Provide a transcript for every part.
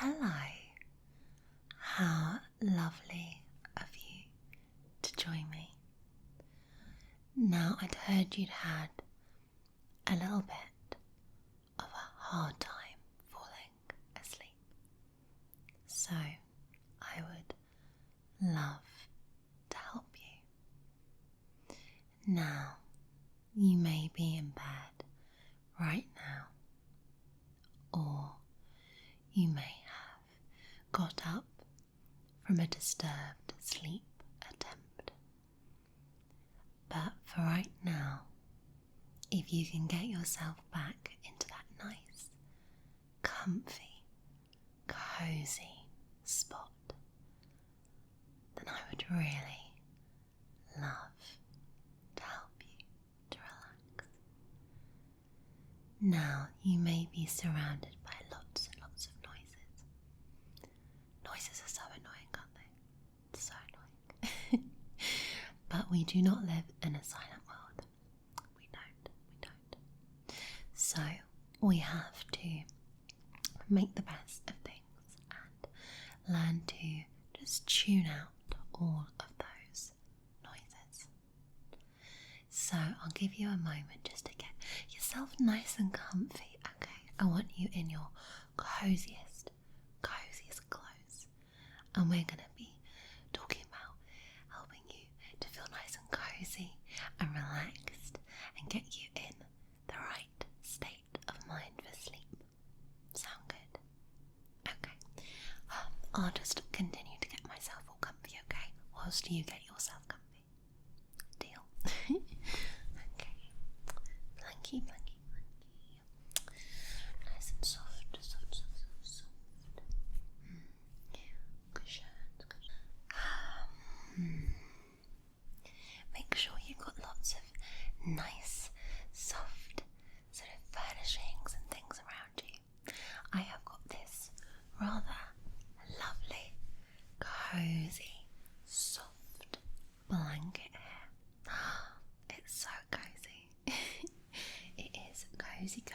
Hello. How lovely of you to join me. Now, I'd heard you'd had a little bit of a hard time falling asleep. So, I would love to help you. Now, you may be in bed right now, or you may have got up from a disturbed sleep attempt. But for right now, if you can get yourself back into that nice, comfy, cozy spot, then I would really love to help you to relax. Now, you may be surrounded by lots and lots of noises. Noises are so annoying, aren't they? So annoying. But we do not live in a silent world. We don't. So we have to make the best of things and learn to just tune out all of those noises. So I'll give you a moment just to get yourself nice and comfy, okay? I want you in your coziest clothes. And we're going to be talking about helping you to feel nice and cozy and relaxed and get you in the right state of mind for sleep. Sound good? Okay. I'll just continue to get myself all comfy, okay? Whilst you get yourself comfy. Deal? Okay. Blanky. Nice and soft. Make sure you've got lots of nice, soft sort of furnishings and things around you. I have got this rather lovely, cozy, soft blanket here. It's so cozy. It is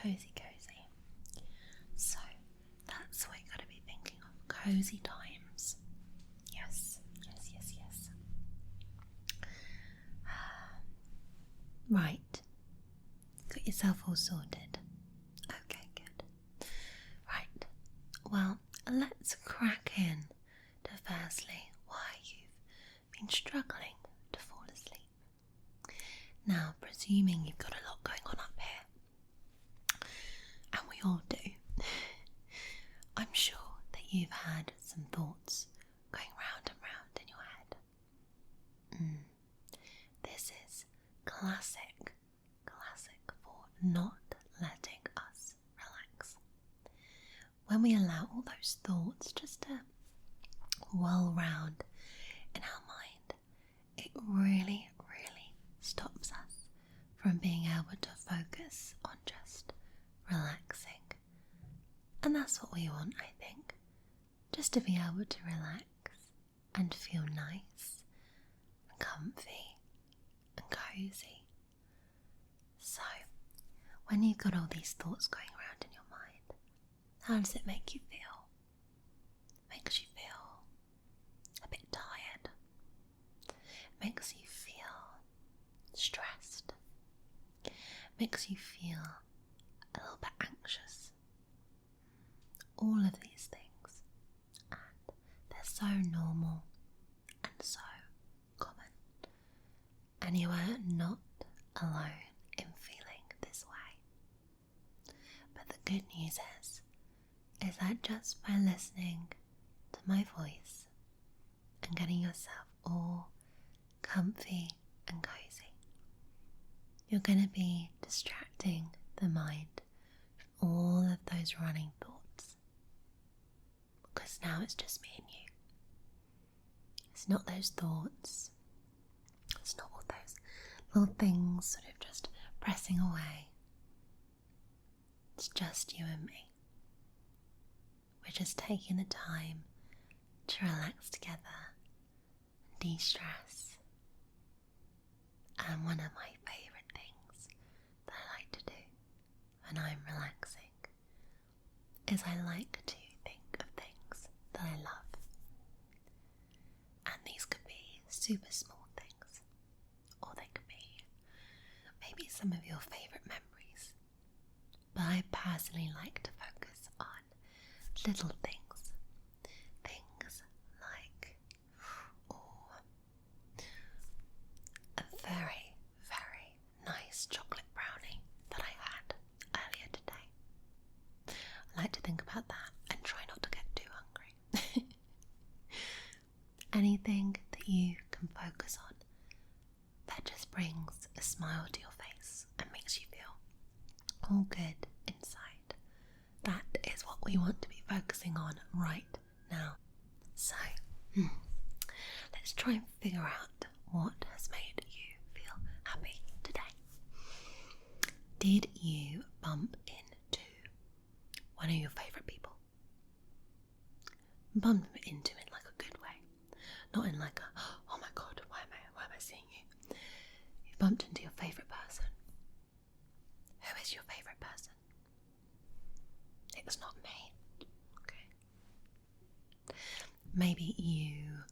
cozy. So that's what you got to be thinking of. Cozy times. Yes. Right. Got yourself all sorted. Okay, good. Right. Well, let's crack in to firstly why you've been struggling to fall asleep. Now, presuming you've got a lot going on up here, and we all do, I'm sure that you've had some thoughts going round and round in your head. This is classic for not letting us relax. When we allow all those thoughts just to whirl round in our mind, it really stops us from being able to focus on just relaxing. And that's what we want, I think. Just to be able to relax and feel nice and comfy and cozy. So, when you've got all these thoughts going around in your mind, how does it make you feel? It makes you feel a bit tired. It makes you feel stressed. It makes you feel a little bit anxious. All of these things. And they're so normal and so common. And you are not alone in feeling this way. But the good news is that just by listening to my voice and getting yourself all comfy and cozy, you're going to be distracting the mind from all of those running thoughts. Because now it's just me and you. It's not those thoughts. It's not all those little things sort of just pressing away. It's just you and me. We're just taking the time to relax together and de-stress. And one of my favourite things that I like to do when I'm relaxing is I like to think of things super small things, or they could be maybe some of your favourite memories. But I personally like to focus on little things. Things like, a very, very nice chocolate brownie that I had earlier today. I like to think about that and try not to get too hungry. Anything that you can focus on that just brings a smile to your face and makes you feel all good inside. That is what we want to be focusing on right now. So, let's try and figure out what has made you feel happy today. Did you bump into one of your favourite people? Bump into in like a good way, not in like a, oh my god, why am I seeing you? You bumped into your favourite person. Who is your favourite person? It was not me. Okay. Maybe you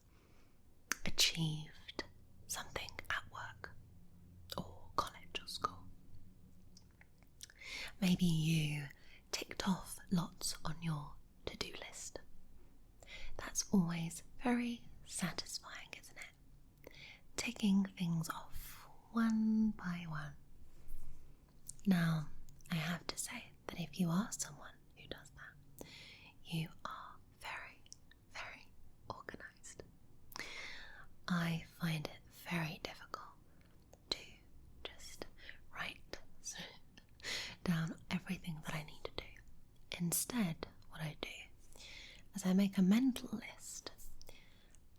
achieved something at work or college or school. Maybe you ticked off lots on your to-do list. That's always very satisfying, isn't it? Ticking things off one by one. Now, I have to say that if you are someone who does that, you are very, very organised. I find it very difficult to just write down everything that I need to do. Instead, what I do is I make a mental list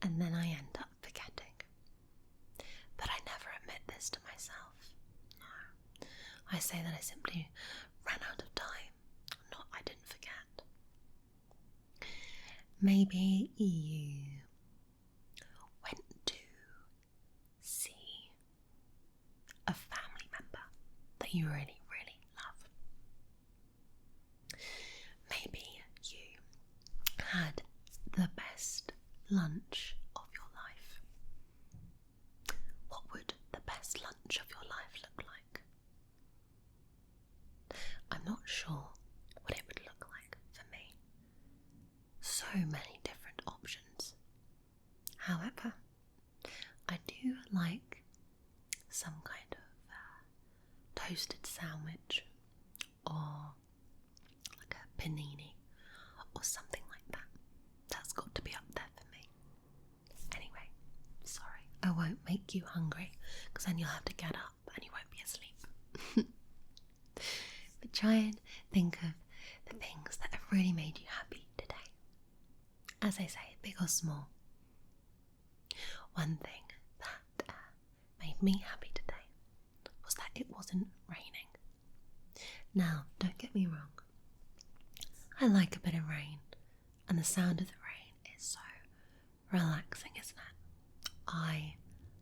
and then I end up forgetting. But I never admit this to myself. No. I say that I simply ran out of time, not I didn't forget. Maybe you went to see a family member that you really, really love. Maybe you had the best lunch of your life. What would the best lunch of your life look like? I'm not sure what it would look like for me. So many different options. However, I do like some kind of toasted sandwich or like a panini or something like that. That's got to be up there for me. Anyway, sorry, I won't make you hungry because then you'll have to get up and you won't be asleep. But try and think of the things that have really made you happy today. As I say, big or small. One thing that made me happy today was that it wasn't raining. Now, don't get me wrong. I like a bit of rain, and the sound of the rain is so relaxing, isn't it? I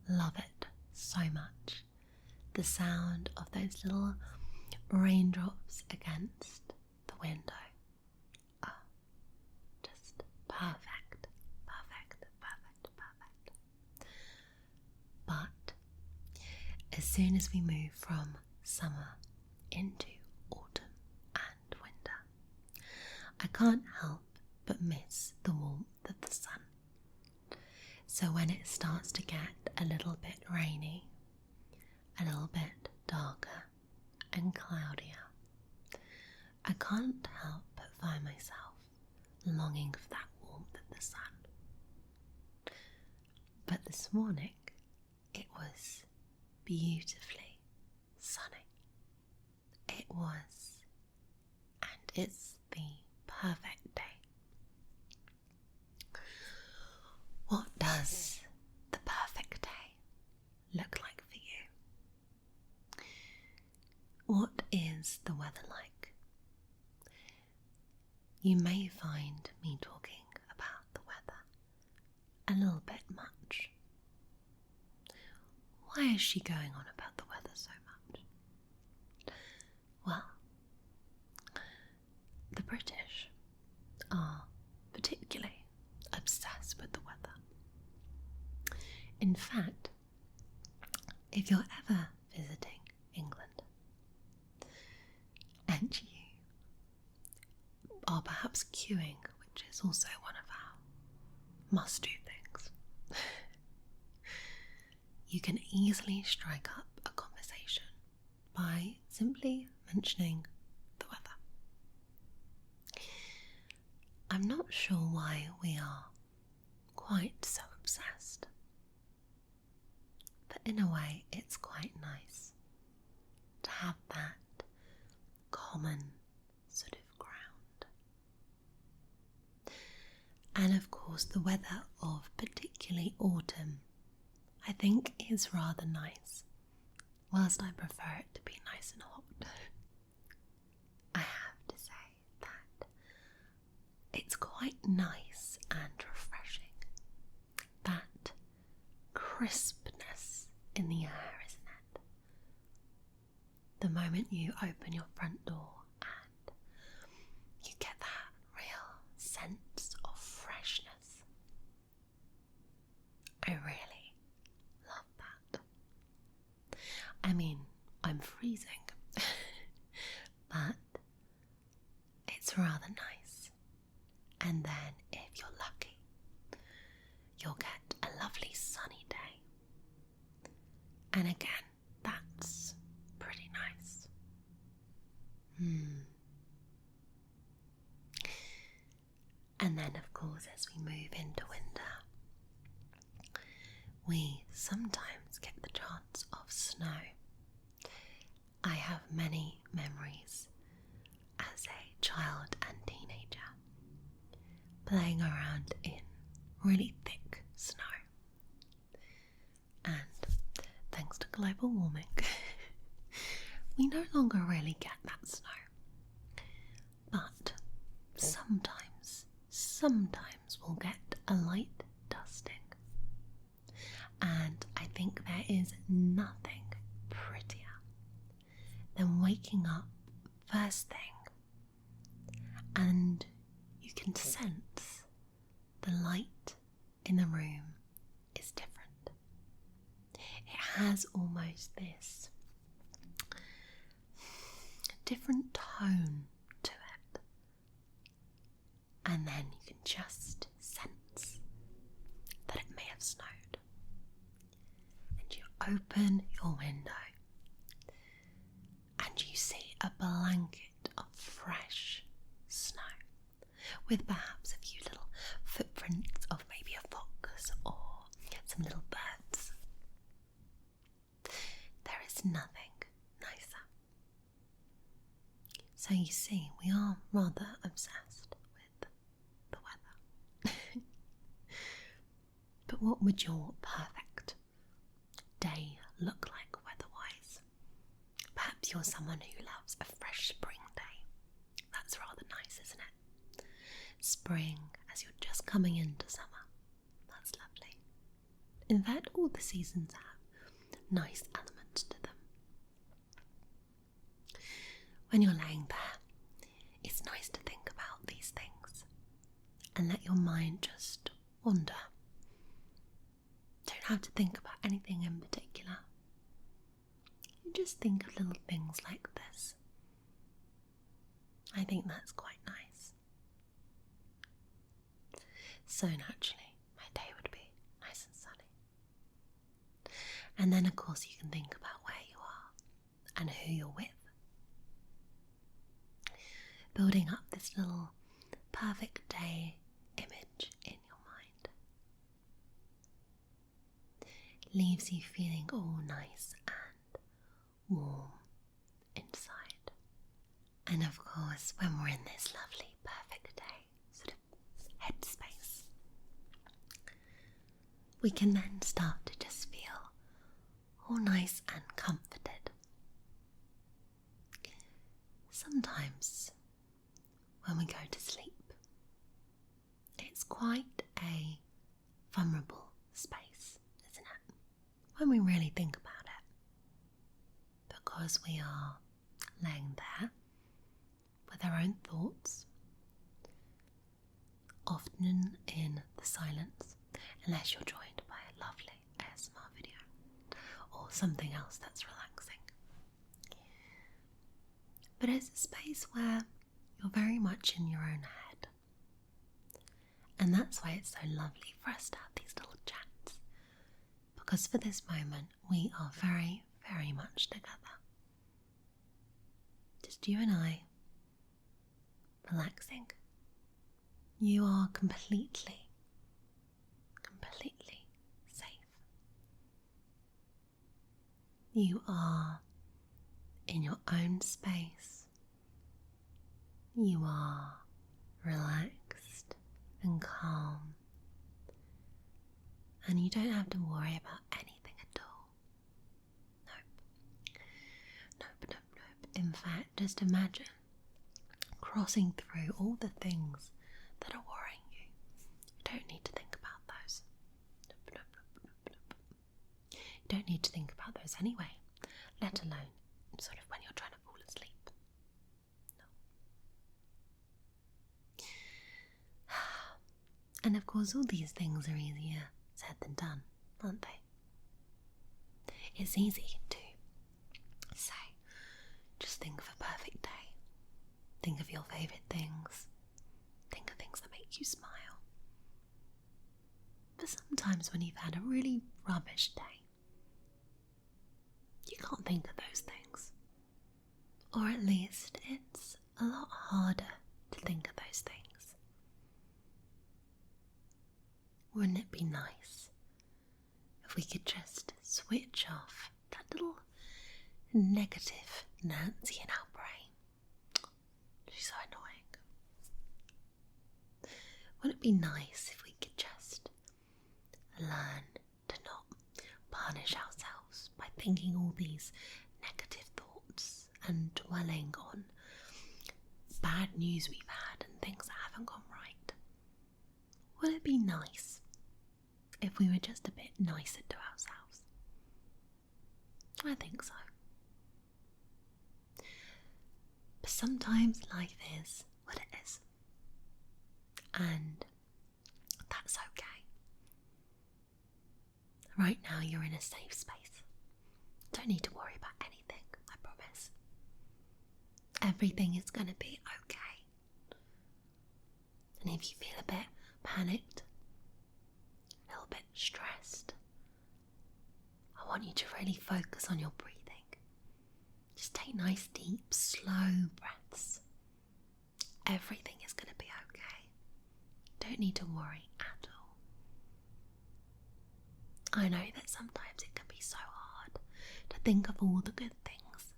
love it so much. The sound of those little raindrops against the window. Oh, just perfect, perfect, perfect, perfect. But as soon as we move from summer into autumn and winter, I can't help but miss the warmth of the sun. So when it starts to get a little bit rainy, a little bit darker and cloudier, I can't help but find myself longing for that warmth of the sun. But this morning, it was beautifully sunny. It was, and it's the perfect day. What does the perfect day look like for you? What is the weather like? You may find me talking about the weather a little bit much. Why is she going on about the weather so much? Well, the British are particularly obsessed with the weather. In fact, if you're ever visiting England and you are perhaps queuing, which is also one of our must-do things, you can easily strike up a conversation by simply mentioning the weather. I'm not sure why we are quite so obsessed, but in a way it's quite nice to have that common sort of ground. And of course the weather of particularly autumn I think is rather nice, whilst I prefer it to be nice and hot. I have to say that it's quite nice and refreshing. That crispness in the air, isn't it? The moment you open your front door and you get that real sense of freshness. I really love that. I mean, I'm freezing, but it's rather nice. And then, if you're lucky, you'll get a lovely sunny day. And again, that's pretty nice. And then, of course, as we move into winter, we sometimes get the chance of snow. I have many memories as a child and teenager playing around in really thick snow. And thanks to global warming, we no longer really get that snow. But sometimes we'll get a light dusting. And I think there is nothing prettier than waking up first thing and you can sense the light in the room is different. It has almost this different tone to it. And then you can just sense that it may have snowed. And you open your window and you see a blanket of fresh snow with perhaps a few little footprints of maybe a fox or some little birds. There is nothing nicer. So you see, we are rather obsessed with the weather. But what would your perfect day look like weather-wise? Perhaps you're someone who loves a fresh spring day. That's rather nice, isn't it? Spring as you're just coming into summer. That's lovely. In fact, all the seasons have nice elements to them. When you're laying there, it's nice to think about these things and let your mind just wander. Don't have to think about anything in particular. You just think of little things like this. I think that's quite nice. So naturally, my day would be nice and sunny. And then of course you can think about where you are and who you're with. Building up this little perfect day image in your mind. Leaves you feeling all nice and warm inside. And of course, when we're in this lovely perfect day sort of headspace, we can then start to just feel all nice and comforted. Sometimes when we go to sleep, it's quite a vulnerable space, isn't it? When we really think about it. Because we are laying there with our own thoughts, often in the silence, unless you're joined by a lovely ASMR video or something else that's relaxing. But it's a space where you're very much in your own head. And that's why it's so lovely for us to have these little chats. Because for this moment, we are very, very much together. Just you and I, relaxing. You are completely safe. You are in your own space. You are relaxed and calm. And you don't have to worry about anything at all. Nope. In fact, just imagine crossing through all the things that are worrying you. You don't need to think about those. You don't need to think about those anyway, let alone sort of when you're trying to fall asleep. No. And of course, all these things are easier said than done, aren't they? It's easy to say, just think of a perfect day. Think of your favourite things. Think of things that make you smile. But sometimes when you've had a really rubbish day, you can't think of those things. Or at least it's a lot harder to think of those things. Wouldn't it be nice if we could just switch off that little negative Nancy in our brain? She's so annoying. Wouldn't it be nice if we could just learn to not punish ourselves by thinking all these negative thoughts and dwelling on bad news we've had and things that haven't gone right? Would it be nice if we were just a bit nicer to ourselves? I think so. But sometimes life is what it is. And that's okay. Right now you're in a safe space. Don't need to worry about anything, I promise. Everything is going to be okay. And if you feel a bit panicked, a little bit stressed, I want you to really focus on your breathing. Just take nice, deep, slow breaths. Everything is going to be okay. Don't need to worry at all. I know that sometimes it can be so hard to think of all the good things,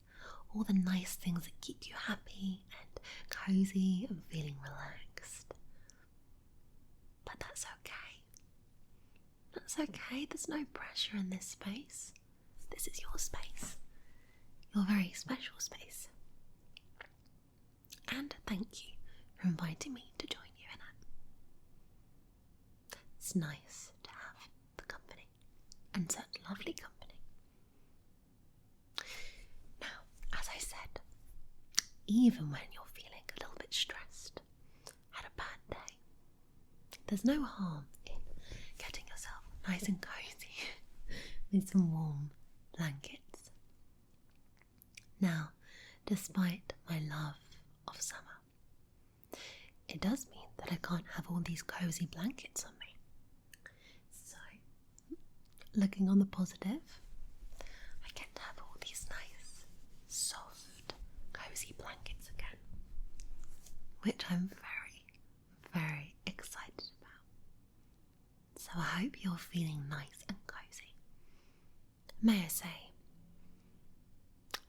all the nice things that keep you happy and cozy and feeling relaxed. But that's okay. That's okay. There's no pressure in this space. This is your space. Your very special space. And thank you for inviting me to join you in it. It's nice to have the company, and such lovely company. Now, as I said, even when you're feeling a little bit stressed, had a bad day, there's no harm in getting yourself nice and cozy with some warm blankets. Now, despite my love of summer, it does mean that I can't have all these cozy blankets on me. So, looking on the positive, I get to have all these nice, soft, cozy blankets again, which I'm very, very excited about. So I hope you're feeling nice and cozy. May I say,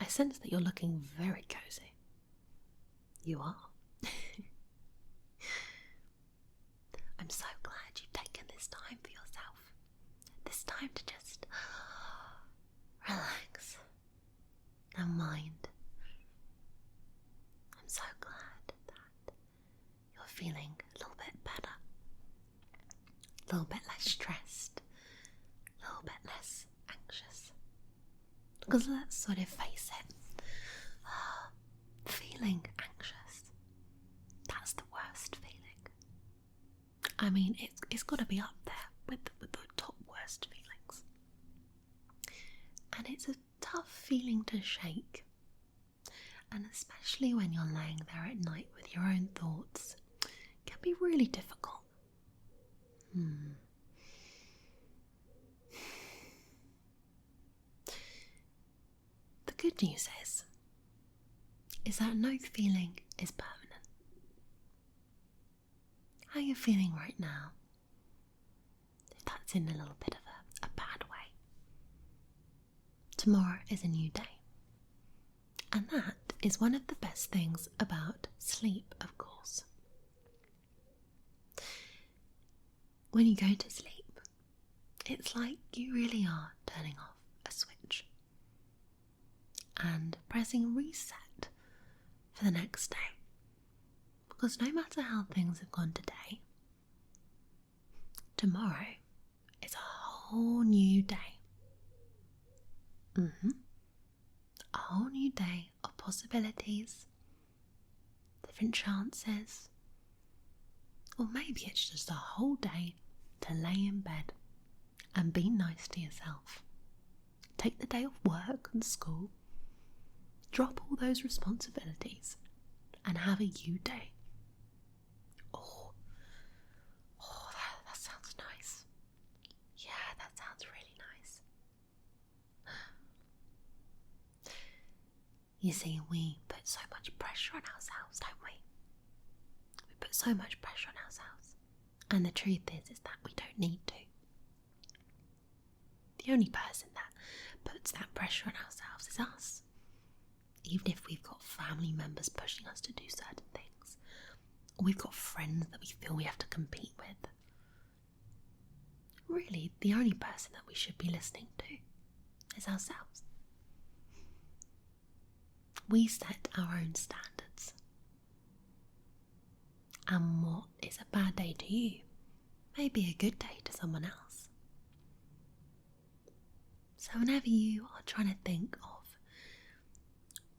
I sense that you're looking very cozy. You are. I'm so glad you've taken this time for yourself. This time to just relax and mind. I'm so glad that you're feeling a little bit better, a little bit less stressed, a little bit less anxious. Because let's sort of face it, feeling anxious, that's the worst feeling. I mean, it's got to be up there with the top worst feelings. And it's a tough feeling to shake. And especially when you're laying there at night with your own thoughts, it can be really difficult. The good news is that no feeling is permanent. How are you feeling right now? If that's in a little bit of a bad way. Tomorrow is a new day. And that is one of the best things about sleep, of course. When you go to sleep, it's like you really are turning off a switch and pressing reset for the next day. Because no matter how things have gone today, tomorrow is a whole new day. A whole new day of possibilities, different chances, or maybe it's just a whole day to lay in bed and be nice to yourself. Take the day off work and school, drop all those responsibilities, and have a you day. Oh, that sounds nice. Yeah, that sounds really nice. You see, we put so much pressure on ourselves, don't we? We put so much pressure on ourselves. And the truth is that we don't need to. The only person that puts that pressure on ourselves is us. Even if we've got family members pushing us to do certain things, or we've got friends that we feel we have to compete with. Really, the only person that we should be listening to is ourselves. We set our own standards. And what is a bad day to you may be a good day to someone else. So whenever you are trying to think of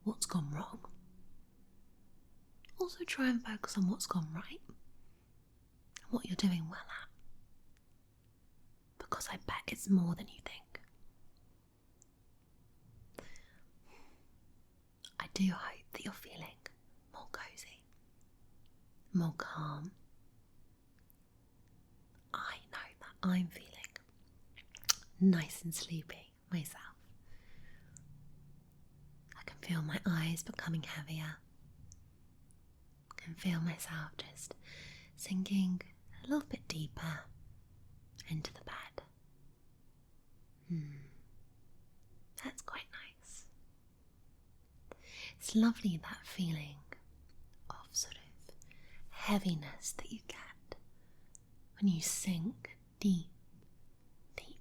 what's gone wrong, also try and focus on what's gone right and what you're doing well at. Because I bet it's more than you think. I do hope that you're feeling more cozy, more calm. I know that I'm feeling nice and sleepy myself. I can feel my eyes becoming heavier. I can feel myself just sinking a little bit deeper into the bed. That's quite nice. It's lovely, that feeling of sort of heaviness that you get when you sink deep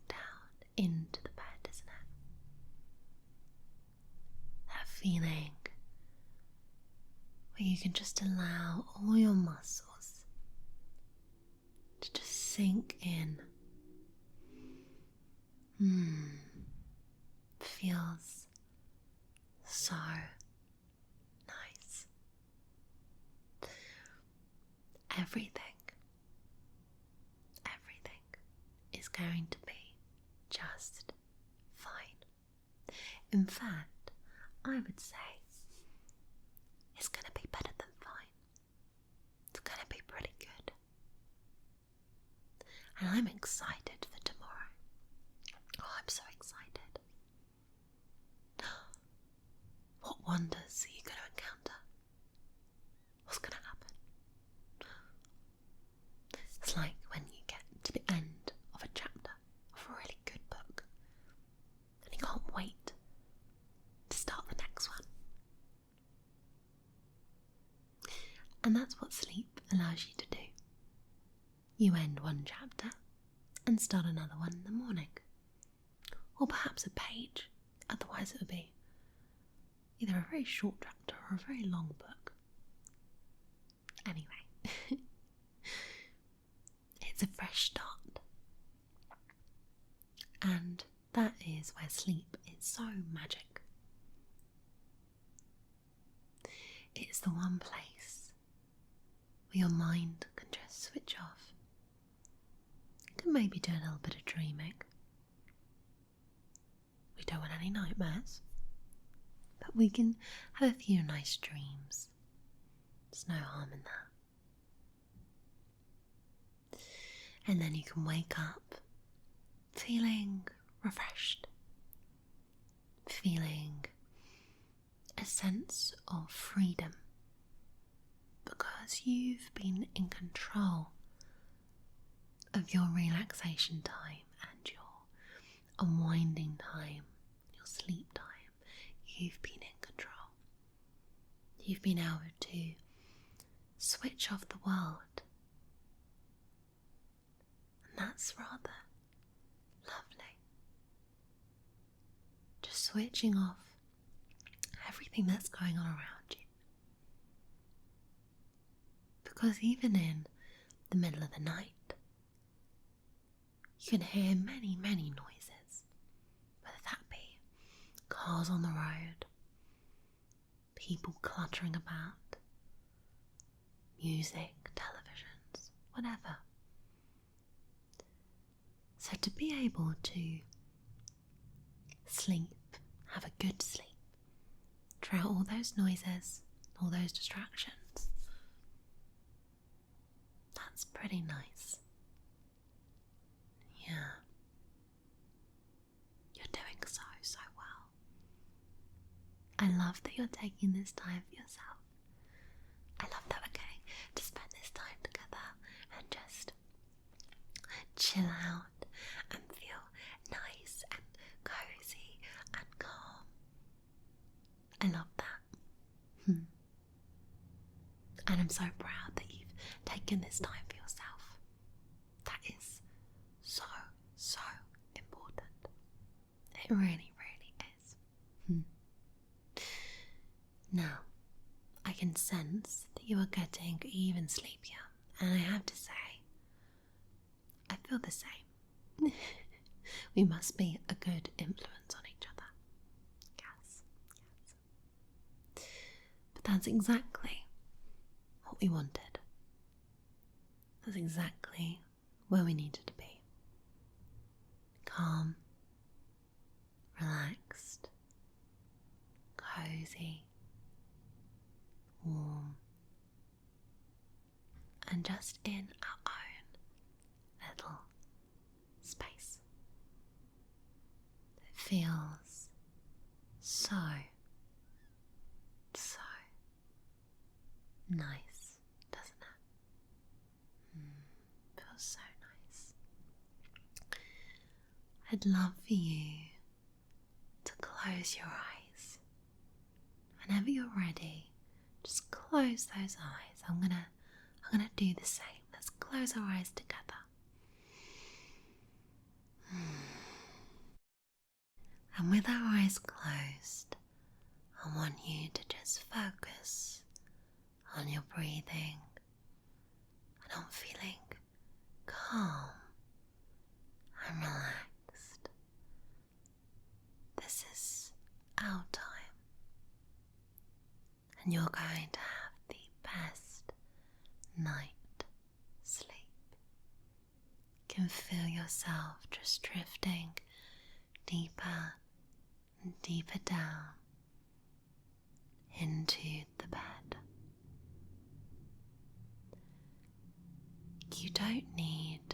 down into the bed, isn't it? That feeling where you can just allow all your muscles to just sink in. Feels so nice. Everything is going to be just fine. In fact, I would say it's going to be better than fine. It's going to be pretty good. And I'm excited for tomorrow. Oh, I'm so excited. What wonders are you going to encounter? What's going to happen? It's like when you get to the end of a chapter of a really good book and you can't wait to start the next one. And that's what sleep allows you to do. You end one chapter and start another one in the morning. Or perhaps a page, otherwise it would be either a very short chapter or a very long book. Anyway, it's a fresh start. And that is where sleep is so magic. It's the one place where your mind can just switch off. You can maybe do a little bit of dreaming. We don't want any nightmares. But we can have a few nice dreams. There's no harm in that. And then you can wake up feeling refreshed, feeling a sense of freedom, because you've been in control of your relaxation time and your unwinding time, your sleep time. You've been in control. You've been able to switch off the world, and that's rather lovely. Just switching off everything that's going on around you. Because even in the middle of the night, you can hear many, many noises, whether that be cars on the road, people cluttering about, music, televisions, whatever. So to be able to sleep, have a good sleep, throughout all those noises, all those distractions, that's pretty nice. Yeah. You're doing so well. I love that you're taking this time for yourself. I love that we're getting to spend this time together and just chill out and feel nice and cozy and calm. I love that. And I'm so proud that you've taken this time for yourself. That is so important. It really, really is. Now, I can sense that you are getting even sleepier, and I have to say, I feel the same. We must be a good influence on each other. Yes. But that's exactly what we wanted. That's exactly where we needed to be. Calm, relaxed, cozy, warm, and just in our own little space. It feels so nice, doesn't it? Feels so nice. I'd love for you to close your eyes. Whenever you're ready, just close those eyes. I'm gonna do the same. Let's close our eyes together. And with our eyes closed, I want you to just focus on your breathing and on feeling calm and relaxed. This is our time, and you're going to have the best night sleep. You can feel yourself just drifting deeper and deeper down into the bed. You don't need